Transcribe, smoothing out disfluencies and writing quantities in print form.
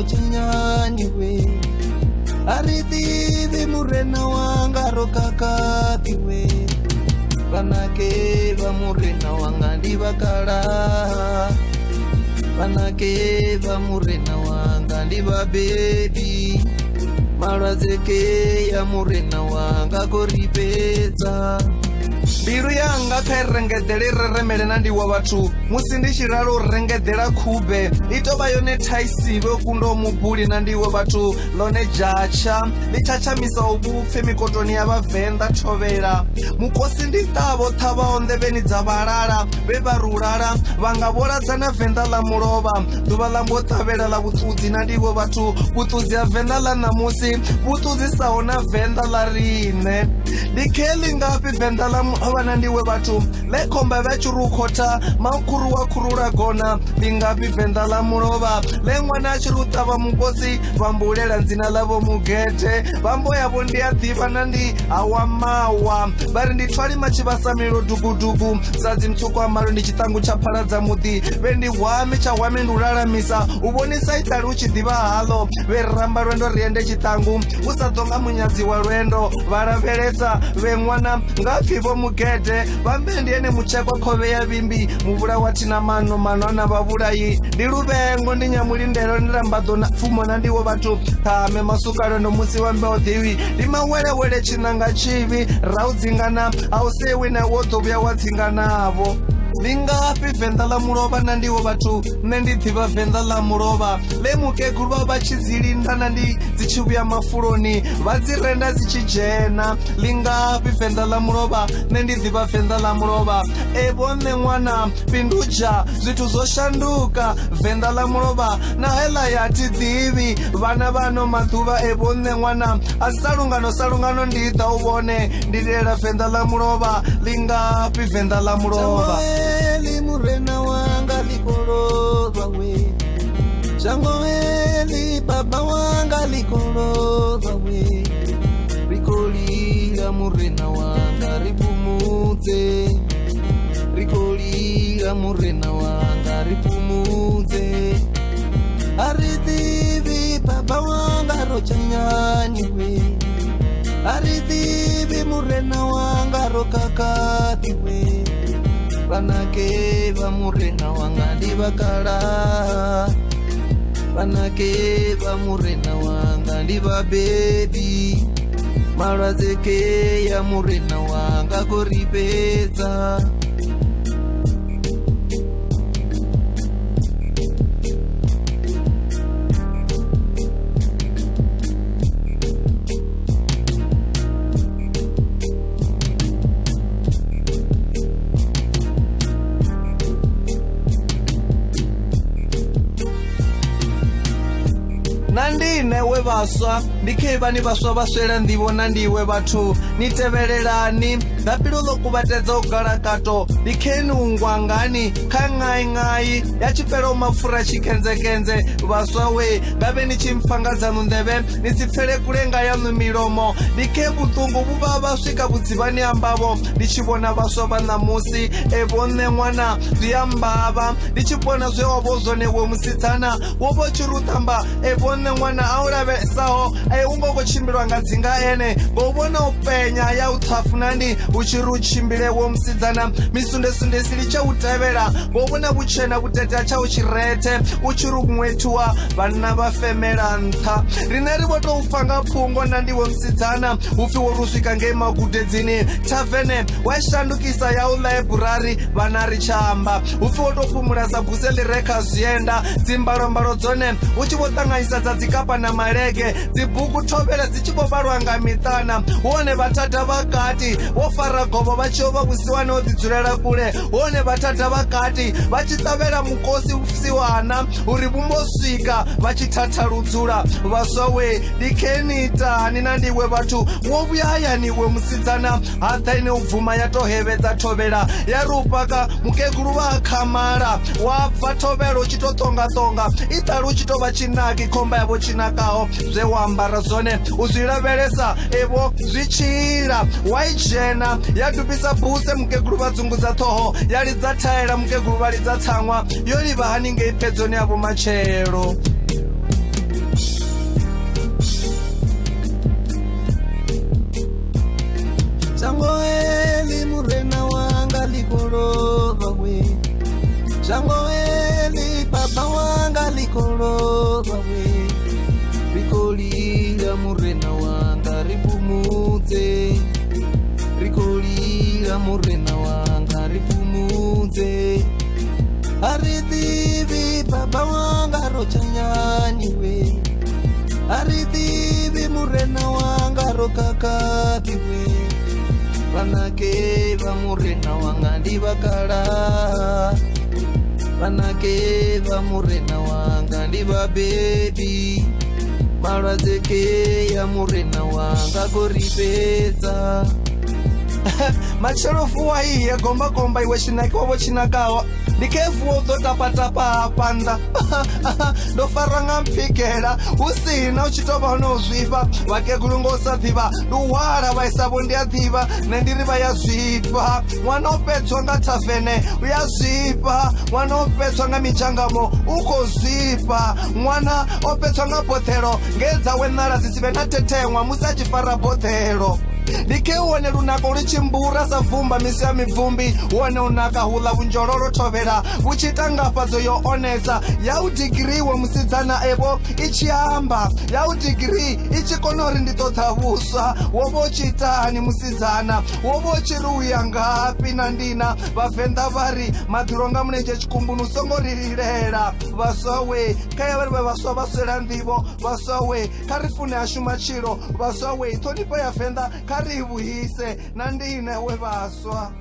ro chinyani we aridivi murena wanga ro kakati we vanake va murena wanga ndivakala vanake va murena wanga ndivabedi malwadzeke ya murena wanga koripedza mbilu yanga kha irengedzela ireremele na ndiwa vhathu musi ndi tshi ralo rengedzela khube i tovha yone thaisive kundo mubuli na ndiwe vhathu lone jatsha ḽi tshashamisa ubupfe mikotoni ya vhavenḓa thovhela mukosi ndi ṱavho ṱhavhaho nḓevheni dza vhalala vhe vha rulala vha nga vholadza na venḓa ḽa mulovha ḓuvha ḽa mbo ṱavhela ḽa vhuṱudzi na ndiwe vhathu vhuṱudzi ha venḓa ḽa ṋamusi vhuṱudzisaho na venḓa ḽa riṋe ndi kheḽi ngafhi venḓa ḽa vana ndiwe vhathu le khomba vha tshirukhotha makhuru wa khurula gona ndi ngafhi venḓa ḽa mulovha le ṅwana a tshi ri u ṱavha mukosi vha mbulela dzina ḽavho mugete vhambo yavho ndi a ḓivha na ndi hawa mawa vha ri ndi thwali matshivhasamilo dugudugu sa dzimtsuko ambalo ndi tshiṱangu tsha phaladza muḓi vhe ndi hwame tsha hwame ndi u lalamisa u vhonisa iṱali u tshi ḓivha haḽo vhe ramba lwendo riende tshiṱangu u sa ḓo nga munyadzi wa lwendo vha lavhelesa vhe ṅwana nga pfhi mugede vhambe ndi ene mutshekwa khove ya vimbi muvhula wa thina mano ana vhavhulayi ndi luvengo ndi nyamulindelo ndi lambaḓo na pfumo na ndiwo vhathu ṱhame masukalo ndo musi wa mbeo ḓivhi ndi mawelewele tshinanga tshivhi ra u dzingana a u sewi na wo ḓo vhuya wa dzinganavho ndi ngafhi venḓa ḽa mulovha na ndiwo vhathu nṋe ndi ḓivha venḓa ḽa mulovha ḽe mukegulu vha vha tshi dzi linda na ndi dzi tshi vhuya mafuloni vha dzi renda dzi tshi dzhena ḽi ngafhi venḓa ḽa mulovha nṋe ndi ḓivha venḓa ḽa mulovha evo nṋe ṅwana pindudzha zwithu zwo shanduka venḓa ḽa mulovha na heḽa ya thi ḓivhi vhana vhano maḓuvha evo nṋe ṅwana a salungano ndi ḓa u vhone ndi lilela venḓa ḽa mulovha ḽi ngafhi venḓa ḽa mulovha li murena wanga likolova we shango li baba wanga likolova we rikolila murena wanga ripumudze rikolila murena wanga ripumudze aridivi baba wanga rochanyani we aridivi murena wanga rokakati we vanake va murena wanga ndivakala vanake va murena wanga ndivabedi malwadzeke ya murena wanga koripedza nandine we vhaswa ndi khevhani vhaswa vha swela nḓivho na ndiwe vhathu ni tevhelelani ḓapilo ḽo kuvhatedza u galakato ndi kheni ungwangani kha ṅaingai ya tshifhela mapfura tshikhenzekenze vhaswa we ngavhe ni tshi mpfanga dzanu nḓevhe ni si pfele kule nga yanu milomo ndi khe vhuṱungu vhu vha vha swika vhudzivhani ambavho ndi tshi vhona vhaswa vha ṋamusi evo nṋe ṅwana zwi a mbavha ndi tshi vhona zwe wavho zwone we musidzana wo vho tshi ruṱamba evo nṋe ṅwana a u lavhesaho u ngo khou tshimbilwa nga dzinga ene ngo vhona u penya ya u ṱhafu nandi u tshi ri u tshimbile wo musidzana misundesundesi li tsha u tevhela ngo vhona vhutshena vhutetea tsha u tshirete u tshi ri ṅwethuwa vhanna vha femela nṱha riṋe ri vho tou pfa nga phungo na ndiwo musidzana upfi wo ri u swika ngei magudedzini thavene wa shandukisa ya u ḽaiburari vhana ri tsha amba upfi wo tou fhumula sa buse ḽi re kha zwienda dzimbalombalo dzone u tshi vho ṱanganyisa dza dzikapa na malege dzibugu thovhela dzi tshi vho vhalwa nga miṱana wone vhathada vha kati wo fara gobo vha tshi yo vha vhusiwane o ḓidzulela kule wone vhathada vha kati vha tshi ṱavhela mukosi vhusiwana uri vhumbo swika vha tshi thathaludzula vhaswa we ndi khenitani na ndiwe vhathu wo vhuya hayani we musidzana haḓa ine u bvuma ya to hevedza thovhela ya ri u paka mukegulu vha a khamala wa bva thovhela u tshi to ṱongaṱonga iṱali u tshi to vha tshinaki khomba yavho tshinakaho zwe wa ambara zwone u zwi lavhelesa evo zwi tshila wa i dzhena ya dubisa buse mukegulu vha dzungudza ṱhoho ya lidza thaela mukegulu vha lidza tsaṅwa yo livha haningei phedzoni yavho matshelo murena wanga ripumudze. Aridhivi baba wanga rochanyaniwe, aridhivi murena wanga rokakabiwe. Vanake va murena wanga ndivakala, vanake va murena wanga ndivabebi. Malwadzeke ya murena wanga koripedza. Macherofu wa iye gomba iwe chinaki wavo chinakawa ndikefuwa uzotapatapa panda ndofaranga mpikela usina uchitova unozvipa vakegulungo usathiva duwala vaisavo ndiathiva nendiri vayazvipa mwana upedzwa nga tafene uyazvipa mwana upedzwa nga michangamo ukozvipa mwana opedzwa nga bothelo ngedzawe nala zisive natetemwa musachifara bothelo. Like uone lunako lichimbura savumba misi ya mivumbi. Uone unaka hula unjololo tovera uchitangafazo yo onesa ya udigiriwe musidzana ebo ichiamba ya udigiri ichikonori nditothavusa wobo chitani musidzana wobo chiruya ngapi nandina vavenda vari madhuronga munenje chikumbunu songorilirera vasowe kaya vari vevaswa vaswera ndivo vasowe karifune ashuma chiro vasowe thonipo yavenda karivuhise nandine wevaswa.